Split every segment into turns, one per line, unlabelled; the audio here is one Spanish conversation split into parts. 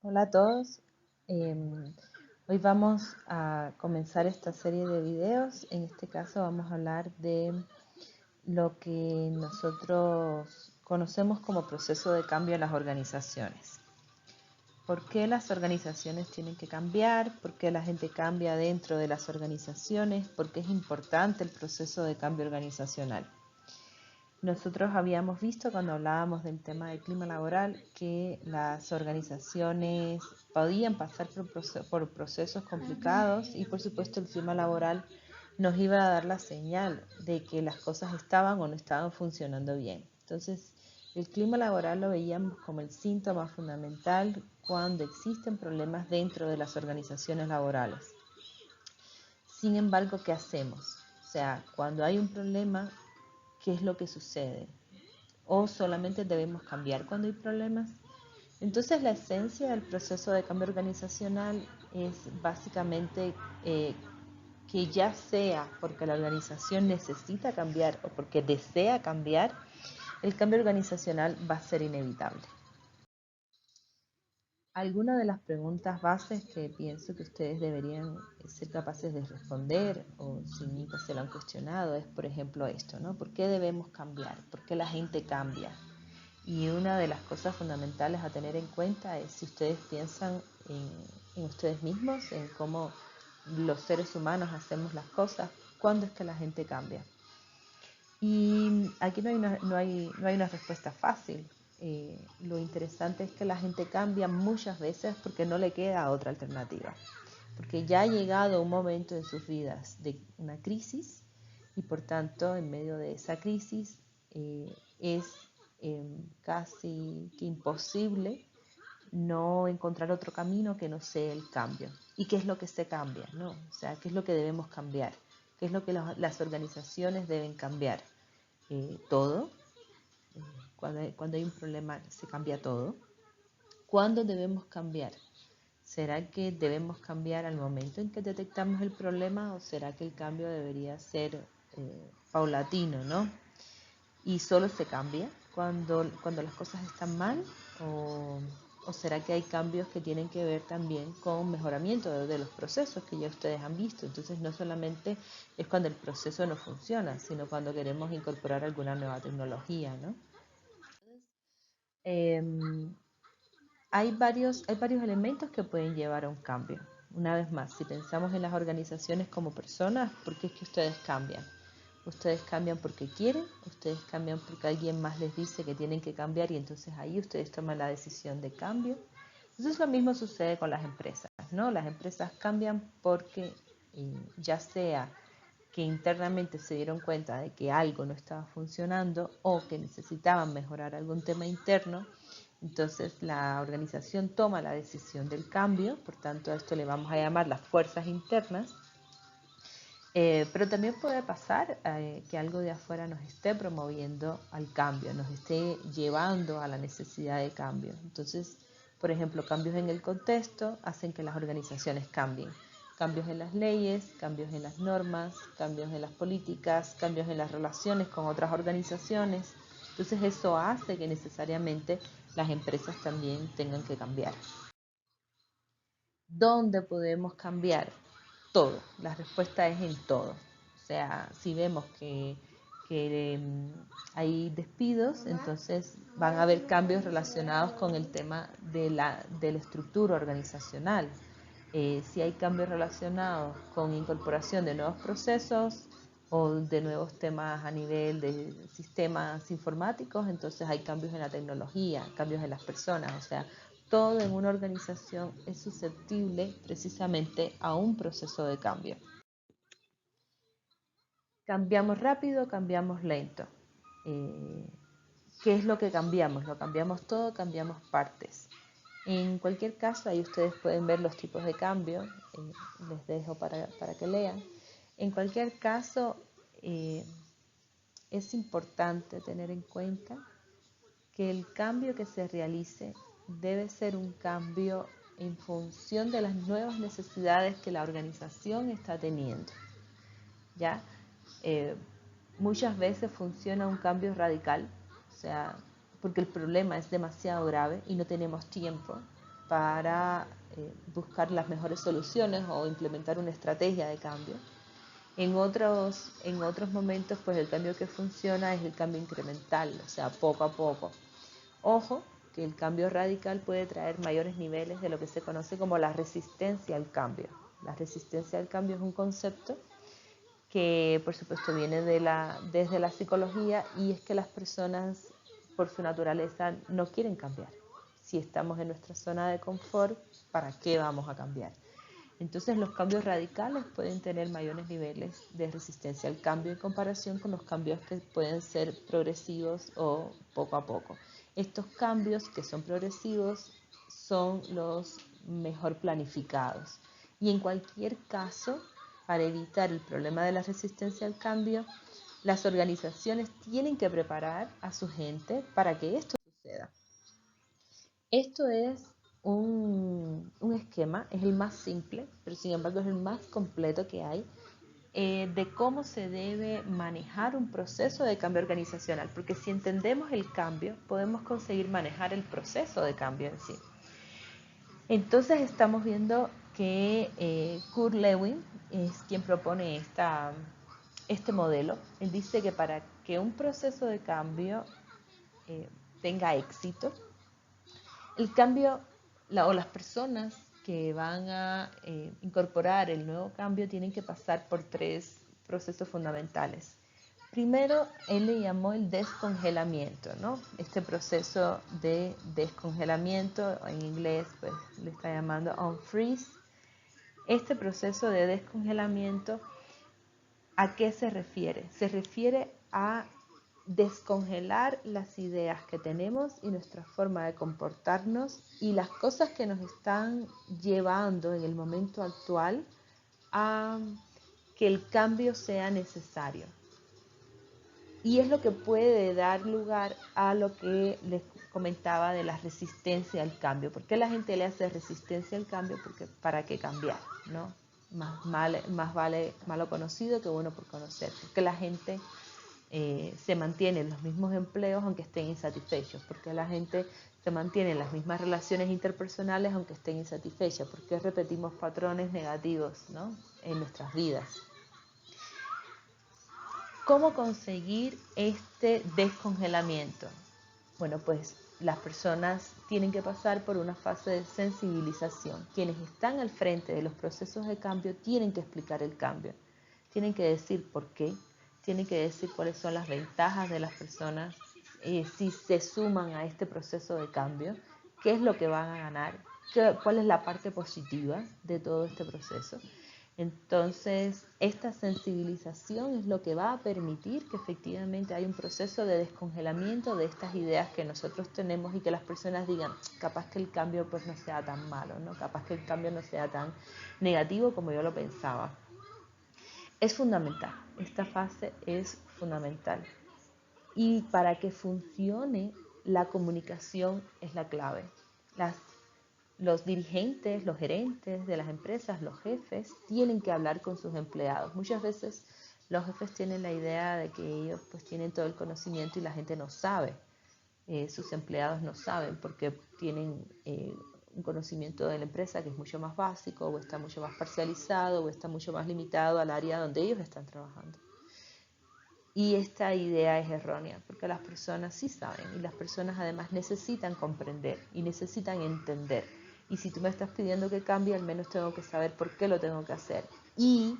Hola a todos. Hoy vamos a comenzar esta serie de videos. En este caso vamos a hablar de lo que nosotros conocemos como proceso de cambio en las organizaciones. ¿Por qué las organizaciones tienen que cambiar? ¿Por qué la gente cambia dentro de las organizaciones? ¿Por qué es importante el proceso de cambio organizacional? Nosotros habíamos visto cuando hablábamos del tema del clima laboral que las organizaciones podían pasar por procesos complicados y por supuesto el clima laboral nos iba a dar la señal de que las cosas estaban o no estaban funcionando bien. Entonces, el clima laboral lo veíamos como el síntoma fundamental cuando existen problemas dentro de las organizaciones laborales. Sin embargo, ¿qué hacemos? O sea, cuando hay un problema, ¿qué es lo que sucede? ¿O solamente debemos cambiar cuando hay problemas? Entonces la esencia del proceso de cambio organizacional es básicamente que ya sea porque la organización necesita cambiar o porque desea cambiar, el cambio organizacional va a ser inevitable. Algunas de las preguntas bases que pienso que ustedes deberían ser capaces de responder o si nunca se lo han cuestionado es, por ejemplo, esto, ¿no? ¿Por qué debemos cambiar? ¿Por qué la gente cambia? Y una de las cosas fundamentales a tener en cuenta es si ustedes piensan en ustedes mismos, en cómo los seres humanos hacemos las cosas, cuándo es que la gente cambia. Y aquí no hay una respuesta fácil. Lo interesante es que la gente cambia muchas veces porque no le queda otra alternativa. Porque ya ha llegado un momento en sus vidas de una crisis y por tanto en medio de esa crisis es casi que imposible no encontrar otro camino que no sea el cambio. ¿Y qué es lo que se cambia? ¿No? O sea, ¿qué es lo que debemos cambiar? ¿Qué es lo que las organizaciones deben cambiar? Todo. Cuando hay un problema se cambia todo. ¿Cuándo debemos cambiar? ¿Será que debemos cambiar al momento en que detectamos el problema o será que el cambio debería ser paulatino, ¿no? Y solo se cambia cuando las cosas están mal o será que hay cambios que tienen que ver también con mejoramiento de los procesos que ya ustedes han visto. Entonces no solamente es cuando el proceso no funciona, sino cuando queremos incorporar alguna nueva tecnología, ¿no? Eh, hay varios elementos que pueden llevar a un cambio. Una vez más, si pensamos en las organizaciones como personas, ¿por qué es que ustedes cambian? Ustedes cambian porque quieren, ustedes cambian porque alguien más les dice que tienen que cambiar y entonces ahí ustedes toman la decisión de cambio. Entonces lo mismo sucede con las empresas, ¿no? Las empresas cambian porque ya sea que internamente se dieron cuenta de que algo no estaba funcionando o que necesitaban mejorar algún tema interno, entonces la organización toma la decisión del cambio, por tanto a esto le vamos a llamar las fuerzas internas, pero también puede pasar que algo de afuera nos esté promoviendo al cambio, nos esté llevando a la necesidad de cambio. Entonces, por ejemplo, cambios en el contexto hacen que las organizaciones cambien. Cambios en las leyes, cambios en las normas, cambios en las políticas, cambios en las relaciones con otras organizaciones. Entonces eso hace que necesariamente las empresas también tengan que cambiar. ¿Dónde podemos cambiar? Todo. La respuesta es en todo. O sea, si vemos que hay despidos, entonces van a haber cambios relacionados con el tema de la estructura organizacional. Si hay cambios relacionados con incorporación de nuevos procesos o de nuevos temas a nivel de sistemas informáticos, entonces hay cambios en la tecnología, cambios en las personas, o sea, todo en una organización es susceptible precisamente a un proceso de cambio. Cambiamos rápido, cambiamos lento. Eh, ¿Qué es lo que cambiamos? Lo cambiamos todo, cambiamos partes. En cualquier caso, ahí ustedes pueden ver los tipos de cambio, les dejo para que lean. En cualquier caso, eh, es importante tener en cuenta que el cambio que se realice debe ser un cambio en función de las nuevas necesidades que la organización está teniendo. ¿Ya? Eh, Muchas veces funciona un cambio radical, o sea, porque el problema es demasiado grave y no tenemos tiempo. para buscar las mejores soluciones o implementar una estrategia de cambio. En otros momentos, pues el cambio que funciona es el cambio incremental, o sea, poco a poco. Ojo, que el cambio radical puede traer mayores niveles de lo que se conoce como la resistencia al cambio. La resistencia al cambio es un concepto que, por supuesto, viene desde la psicología, y es que las personas, por su naturaleza, no quieren cambiar. Si estamos en nuestra zona de confort, ¿para qué vamos a cambiar? Entonces los cambios radicales pueden tener mayores niveles de resistencia al cambio en comparación con los cambios que pueden ser progresivos o poco a poco. Estos cambios que son progresivos son los mejor planificados. Y en cualquier caso, para evitar el problema de la resistencia al cambio, las organizaciones tienen que preparar a su gente para que esto suceda. Esto es un esquema, es el más simple, pero sin embargo es el más completo que hay, de cómo se debe manejar un proceso de cambio organizacional, porque si entendemos el cambio, podemos conseguir manejar el proceso de cambio en sí. Entonces estamos viendo que Kurt Lewin es quien propone este modelo. Él dice que para que un proceso de cambio tenga éxito, el cambio o las personas que van a incorporar el nuevo cambio tienen que pasar por 3 procesos fundamentales. Primero, él le llamó el descongelamiento, ¿no? Este proceso de descongelamiento, en inglés pues le está llamando unfreeze. Este proceso de descongelamiento, ¿a qué se refiere? Se refiere a descongelar las ideas que tenemos y nuestra forma de comportarnos y las cosas que nos están llevando en el momento actual a que el cambio sea necesario. Y es lo que puede dar lugar a lo que les comentaba de la resistencia al cambio. ¿Por qué la gente le hace resistencia al cambio? Porque ¿para qué cambiar? ¿No? Más vale malo conocido que bueno por conocer. Porque la gente se mantiene en los mismos empleos aunque estén insatisfechos, porque la gente se mantiene en las mismas relaciones interpersonales aunque estén insatisfechas, porque repetimos patrones negativos, ¿no? En nuestras vidas. ¿Cómo conseguir este descongelamiento? Bueno, pues las personas tienen que pasar por una fase de sensibilización. Quienes están al frente de los procesos de cambio tienen que explicar el cambio, tienen que decir por qué, tienen que decir cuáles son las ventajas de las personas si se suman a este proceso de cambio, qué es lo que van a ganar, cuál es la parte positiva de todo este proceso. Entonces, esta sensibilización es lo que va a permitir que efectivamente haya un proceso de descongelamiento de estas ideas que nosotros tenemos y que las personas digan, capaz que el cambio pues no sea tan malo, ¿no? Capaz que el cambio no sea tan negativo como yo lo pensaba. Es fundamental, esta fase es fundamental. Y para que funcione, la comunicación es la clave. Los dirigentes, los gerentes de las empresas, los jefes, tienen que hablar con sus empleados. Muchas veces los jefes tienen la idea de que ellos pues tienen todo el conocimiento y la gente no sabe. Sus empleados no saben porque tienen un conocimiento de la empresa que es mucho más básico, o está mucho más parcializado, o está mucho más limitado al área donde ellos están trabajando. Y esta idea es errónea, porque las personas sí saben, y las personas además necesitan comprender y necesitan entender. Y si tú me estás pidiendo que cambie, al menos tengo que saber por qué lo tengo que hacer. Y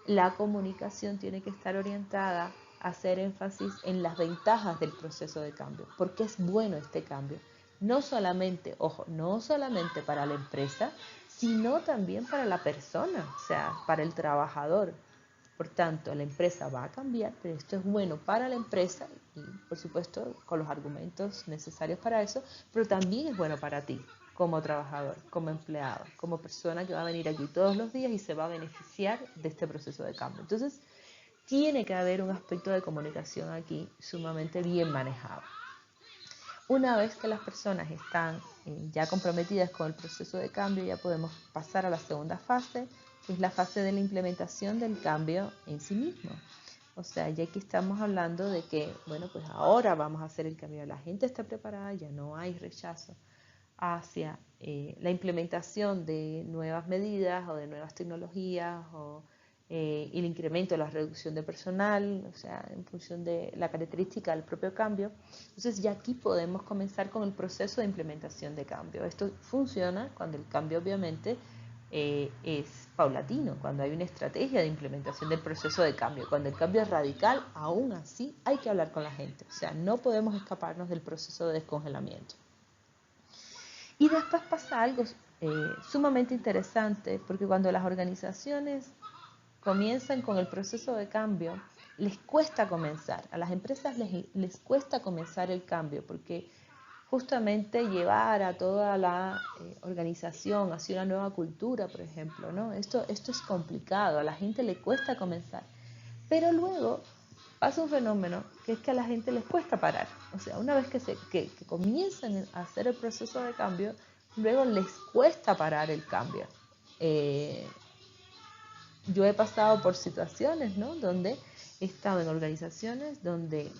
la comunicación tiene que estar orientada a hacer énfasis en las ventajas del proceso de cambio, porque es bueno este cambio. No solamente, ojo, no solamente para la empresa, sino también para la persona, o sea, para el trabajador. Por tanto, la empresa va a cambiar, pero esto es bueno para la empresa y, por supuesto, con los argumentos necesarios para eso, pero también es bueno para ti como trabajador, como empleado, como persona que va a venir aquí todos los días y se va a beneficiar de este proceso de cambio. Entonces, tiene que haber un aspecto de comunicación aquí sumamente bien manejado. Una vez que las personas están ya comprometidas con el proceso de cambio, ya podemos pasar a la segunda fase, que es la fase de la implementación del cambio en sí mismo. O sea, ya aquí estamos hablando de que, bueno, pues ahora vamos a hacer el cambio. La gente está preparada, ya no hay rechazo. hacia la implementación de nuevas medidas o de nuevas tecnologías y el incremento, la reducción de personal, o sea, en función de la característica del propio cambio. Entonces ya aquí podemos comenzar con el proceso de implementación de cambio. Esto funciona cuando el cambio obviamente es paulatino, cuando hay una estrategia de implementación del proceso de cambio. Cuando el cambio es radical, aún así hay que hablar con la gente. O sea, no podemos escaparnos del proceso de descongelamiento. Y después pasa algo sumamente interesante, porque cuando las organizaciones comienzan con el proceso de cambio, les cuesta comenzar. A las empresas les cuesta comenzar el cambio, porque justamente llevar a toda la organización hacia una nueva cultura, por ejemplo, ¿no? Esto es complicado, a la gente le cuesta comenzar. Pero luego pasa un fenómeno que es que a la gente les cuesta parar. O sea, una vez que comienzan a hacer el proceso de cambio, luego les cuesta parar el cambio. Yo he pasado por situaciones, ¿no?, donde he estado en organizaciones donde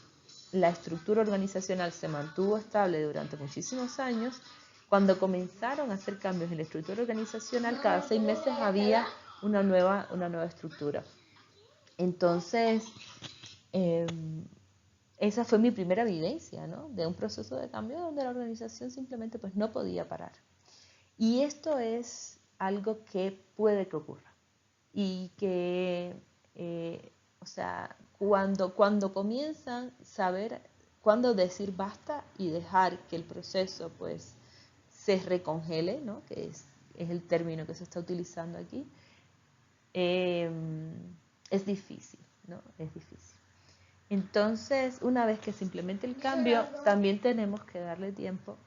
la estructura organizacional se mantuvo estable durante muchísimos años. Cuando comenzaron a hacer cambios en la estructura organizacional, cada 6 meses había una nueva estructura. Entonces, esa fue mi primera vivencia, ¿no?, de un proceso de cambio donde la organización simplemente pues no podía parar. Y esto es algo que puede que ocurra. Y que, o sea, cuando comienzan a saber cuándo decir basta y dejar que el proceso pues se recongele, ¿no?, que es el término que se está utilizando aquí, es difícil, ¿no? Es difícil. Entonces, una vez que se implemente el cambio, también tenemos que darle tiempo,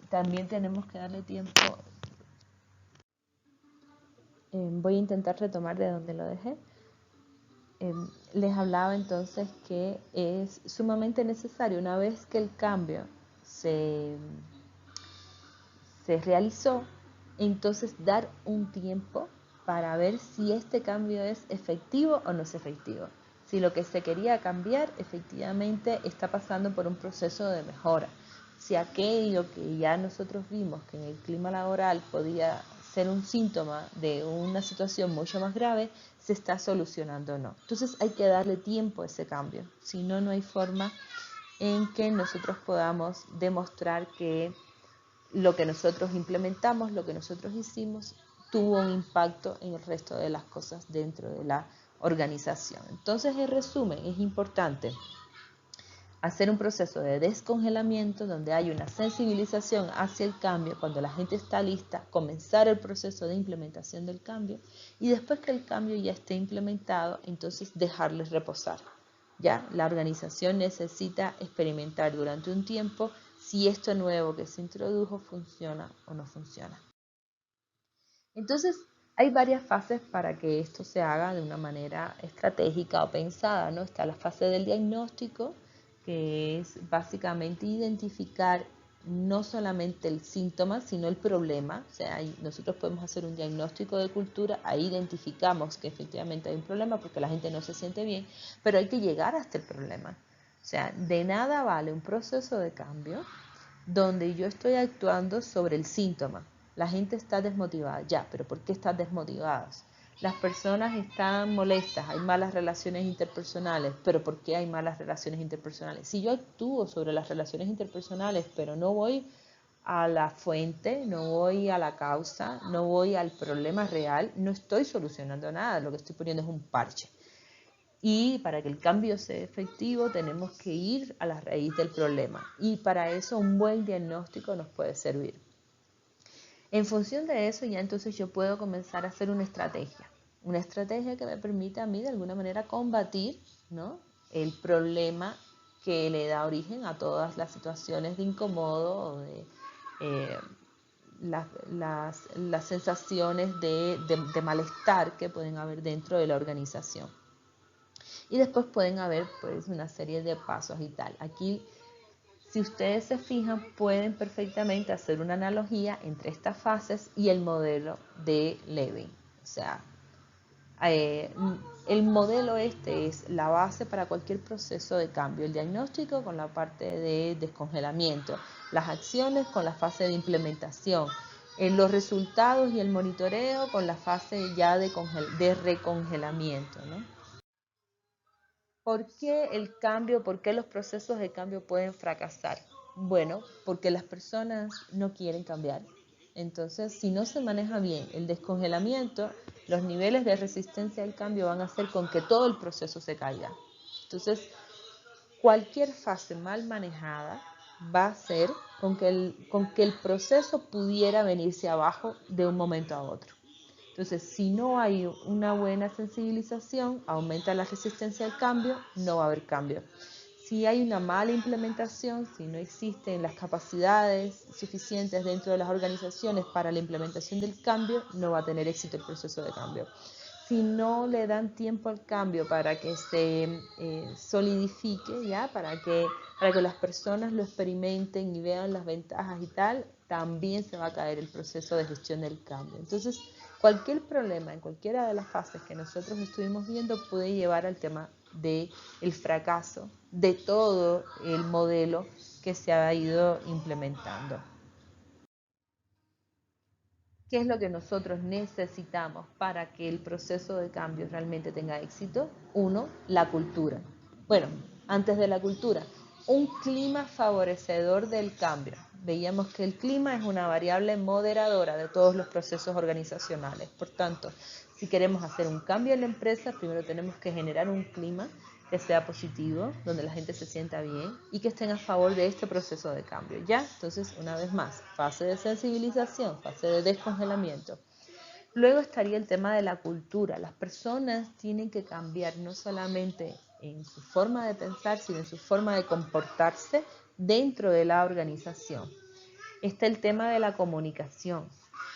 también tenemos que darle tiempo. Voy a intentar retomar de donde lo dejé. Les hablaba entonces que es sumamente necesario, una vez que el cambio se realizó, entonces dar un tiempo para ver si este cambio es efectivo o no es efectivo. Si lo que se quería cambiar efectivamente está pasando por un proceso de mejora. Si aquello que ya nosotros vimos que en el clima laboral podía ser un síntoma de una situación mucho más grave, se está solucionando o no. Entonces hay que darle tiempo a ese cambio. Si no, no hay forma en que nosotros podamos demostrar que lo que nosotros implementamos, lo que nosotros hicimos, tuvo un impacto en el resto de las cosas dentro de la organización. Entonces, en resumen, es importante hacer un proceso de descongelamiento donde hay una sensibilización hacia el cambio, cuando la gente está lista, comenzar el proceso de implementación del cambio y después que el cambio ya esté implementado, entonces dejarles reposar. Ya la organización necesita experimentar durante un tiempo si esto nuevo que se introdujo funciona o no funciona. Entonces, hay varias fases para que esto se haga de una manera estratégica o pensada, ¿no? Está la fase del diagnóstico, que es básicamente identificar no solamente el síntoma, sino el problema. O sea, nosotros podemos hacer un diagnóstico de cultura, ahí identificamos que efectivamente hay un problema porque la gente no se siente bien, pero hay que llegar hasta el problema. O sea, de nada vale un proceso de cambio donde yo estoy actuando sobre el síntoma. La gente está desmotivada, ya, pero ¿por qué están desmotivadas? Las personas están molestas, hay malas relaciones interpersonales, pero ¿por qué hay malas relaciones interpersonales? Si yo actúo sobre las relaciones interpersonales, pero no voy a la fuente, no voy a la causa, no voy al problema real, no estoy solucionando nada, lo que estoy poniendo es un parche. Y para que el cambio sea efectivo tenemos que ir a la raíz del problema. Y para eso un buen diagnóstico nos puede servir. En función de eso ya entonces yo puedo comenzar a hacer una estrategia. Una estrategia que me permita a mí de alguna manera combatir, ¿no?, el problema que le da origen a todas las situaciones de incomodo o de las sensaciones de malestar que pueden haber dentro de la organización. Y después pueden haber pues una serie de pasos y tal. Aquí, si ustedes se fijan, pueden perfectamente hacer una analogía entre estas fases y el modelo de Levin. O sea, el modelo este es la base para cualquier proceso de cambio. El diagnóstico con la parte de descongelamiento, las acciones con la fase de implementación, los resultados y el monitoreo con la fase ya de recongelamiento, ¿no? ¿Por qué el cambio, por qué los procesos de cambio pueden fracasar? Bueno, porque las personas no quieren cambiar. Entonces, si no se maneja bien el descongelamiento, los niveles de resistencia al cambio van a hacer con que todo el proceso se caiga. Entonces, cualquier fase mal manejada va a hacer con que el proceso pudiera venirse abajo de un momento a otro. Entonces, si no hay una buena sensibilización, aumenta la resistencia al cambio, no va a haber cambio. Si hay una mala implementación, si no existen las capacidades suficientes dentro de las organizaciones para la implementación del cambio, no va a tener éxito el proceso de cambio. Si no le dan tiempo al cambio para que se solidifique, ¿ya? Para que las personas lo experimenten y vean las ventajas y tal, también se va a caer el proceso de gestión del cambio. Entonces, cualquier problema en cualquiera de las fases que nosotros estuvimos viendo puede llevar al tema del fracaso de todo el modelo que se ha ido implementando. ¿Qué es lo que nosotros necesitamos para que el proceso de cambio realmente tenga éxito? Uno, la cultura. Bueno, antes de la cultura, un clima favorecedor del cambio. Veíamos que el clima es una variable moderadora de todos los procesos organizacionales. Por tanto, si queremos hacer un cambio en la empresa, primero tenemos que generar un clima que sea positivo, donde la gente se sienta bien y que estén a favor de este proceso de cambio. ¿Ya? Entonces, una vez más, fase de sensibilización, fase de descongelamiento. Luego estaría el tema de la cultura. Las personas tienen que cambiar no solamente en su forma de pensar, sino en su forma de comportarse dentro de la organización. Está el tema de la comunicación,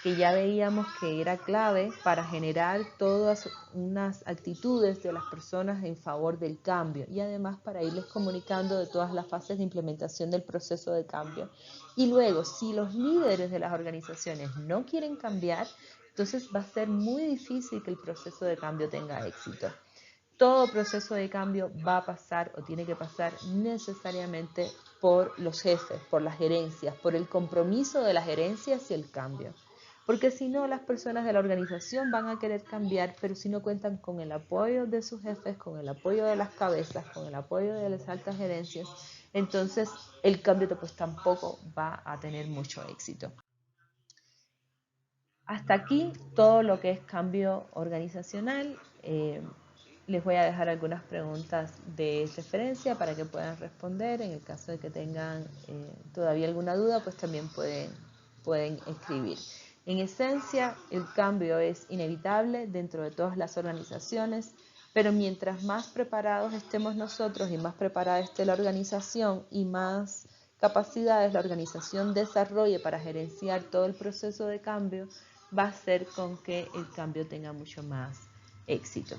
que ya veíamos que era clave para generar todas unas actitudes de las personas en favor del cambio y además para irles comunicando de todas las fases de implementación del proceso de cambio. Y luego, si los líderes de las organizaciones no quieren cambiar, entonces va a ser muy difícil que el proceso de cambio tenga éxito. Todo proceso de cambio va a pasar o tiene que pasar necesariamente por los jefes, por las gerencias, por el compromiso de las gerencias hacia el cambio. Porque si no, las personas de la organización van a querer cambiar, pero si no cuentan con el apoyo de sus jefes, con el apoyo de las cabezas, con el apoyo de las altas gerencias, entonces el cambio pues tampoco va a tener mucho éxito. Hasta aquí todo lo que es cambio organizacional. Les voy a dejar algunas preguntas de referencia para que puedan responder. En el caso de que tengan todavía alguna duda, pues también pueden escribir. En esencia, el cambio es inevitable dentro de todas las organizaciones, pero mientras más preparados estemos nosotros y más preparada esté la organización y más capacidades la organización desarrolle para gerenciar todo el proceso de cambio, va a hacer con que el cambio tenga mucho más éxito.